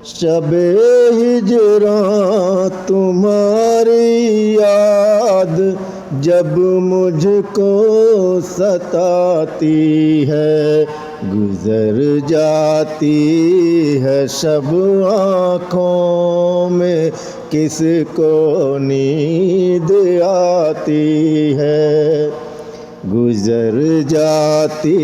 शबे हिजरां तुम्हारी याद जब मुझको सताती है, गुजर जाती है शब आँखों में किसको नींद आती है। गुजर जाती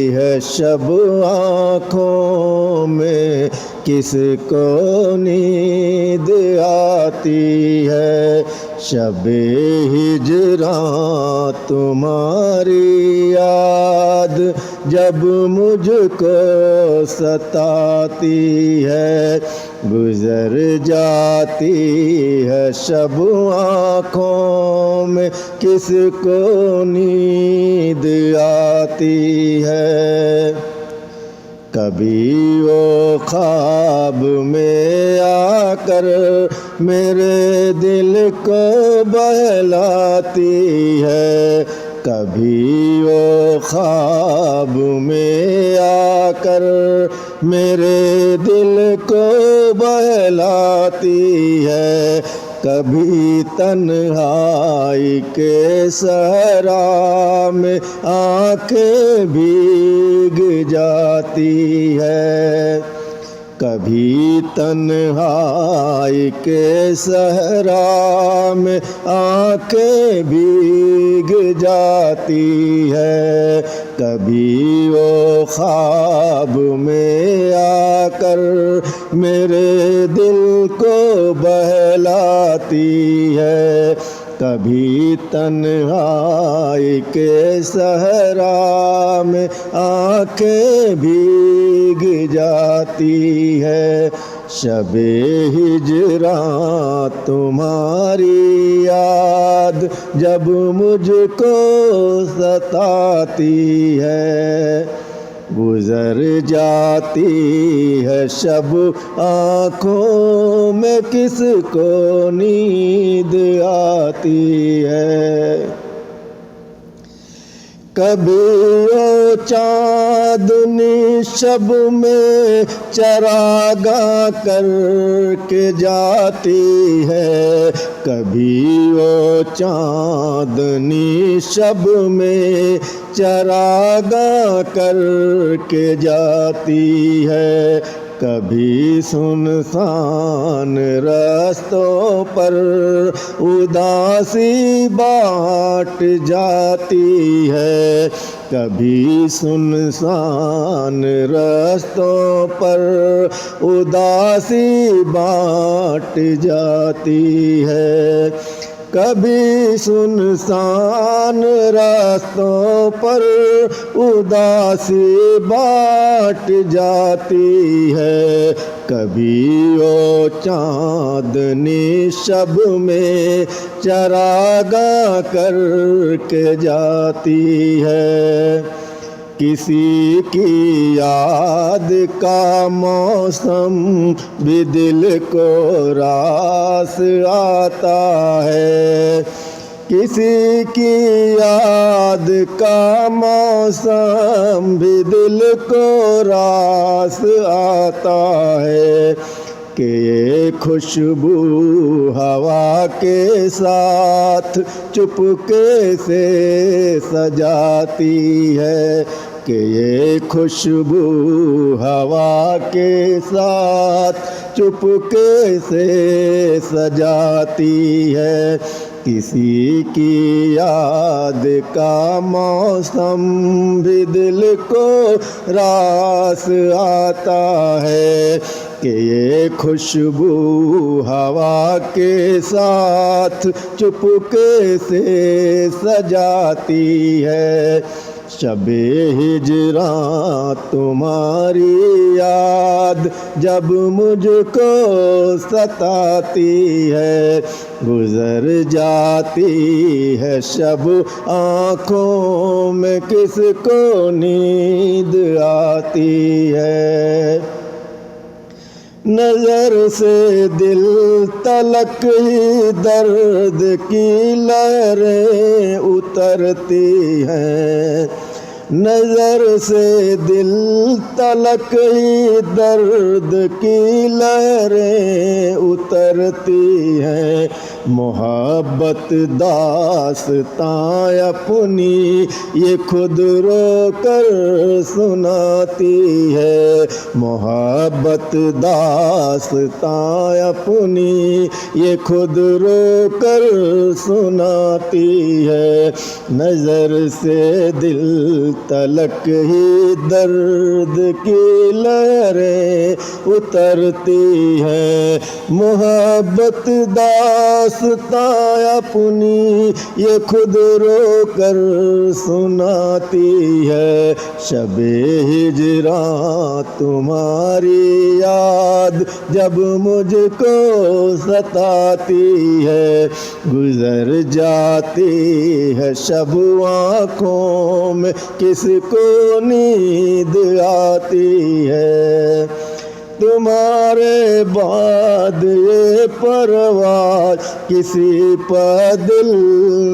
है शब आँखों में किसको नींद आती है। शबे हिजरां तुम्हारी याद जब मुझको सताती है, गुजर जाती है शब आँखों में किसको नींद आती है। कभी वो ख्वाब में आकर मेरे दिल को बहलाती है, कभी वो ख्वाब में आकर मेरे दिल को बहलाती है। कभी तन्हाई के सहरा में आँखें भीग जाती है, कभी तन्हाई के सहरा में आँखें भीग जाती है। कभी वो ख्वाब में आकर मेरे दिल को बहलाती है, कभी तन्हाई के सहरा में आँखें भीग जाती है। शबे हिजरां तुम्हारी याद जब मुझको सताती है, गुजर जाती है शब आँखों में किसको नींद आती है। कभी वो चाँदनी शब में चरागा करके जाती है, कभी वो चाँदनी शब में चरागा करके जाती है। कभी सुनसान रास्तों पर उदासी बाँट जाती है, कभी सुनसान रास्तों पर उदासी बाँट जाती है। कभी सुनसान रास्तों पर उदासी बाँट जाती है, कभी वो चाँदनी शब में चरागा करके जाती है। किसी की याद का मौसम भी दिल को रास आता है, किसी की याद का मौसम भी दिल को रास आता है। कि ये खुशबू हवा के साथ चुपके से सजाती है, कि ये खुशबू हवा के साथ चुपके से सजाती है। किसी की याद का मौसम भी दिल को रास आता है, कि ये खुशबू हवा के साथ चुपके से सजाती है। शबे हिजरां तुम्हारी याद जब मुझको सताती है, गुजर जाती है शब आँखों में किसको नींद आती है। नज़र से दिल तलक ही दर्द की लहरें उतरती हैं, नजर से दिल तलक ही दर्द की लहरें उतरती हैं। मोहब्बत दास्तां अपनी ये खुद रो कर सुनाती है। मोहब्बत दास्तां अपनी ये खुद रो कर सुनाती है। नजर से दिल तलक ही दर्द की लहरें उतरती है। मोहब्बत दास्तां अपनी ये खुद रो कर सुनाती है। शबे हिजरां तुम्हारी याद जब मुझको सताती है। गुजर जाती है शब आँखों में किसको नींद आती है। तुम्हारे बाद ये परवाज़ किसी पर दिल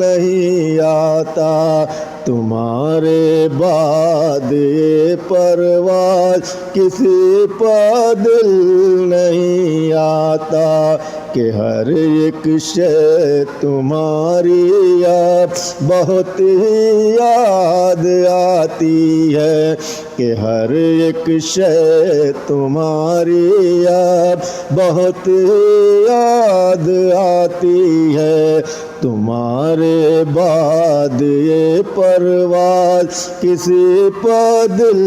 नहीं आता। तुम्हारे बाद ये परवाज़ किसी पर दिल नहीं आता। कि हर एक शय तुम्हारी याद बहुत ही याद आती है। कि हर एक शय तुम्हारी याद बहुत ही याद आती है। तुम्हारे बाद ये परवाज़ किसी पर दिल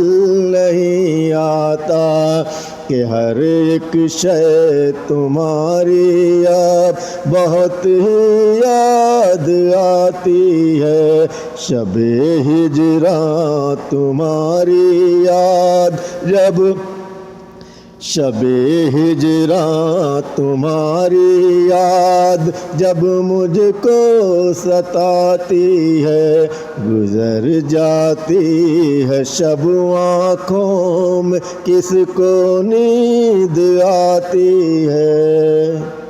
नहीं आता। कि हर एक शय तुम्हारी याद बहुत ही याद आती है। शबे हिजरां तुम्हारी याद जब शबे हिजरां तुम्हारी याद जब मुझको सताती है। गुजर जाती है शब आँखों में किसको नींद आती है।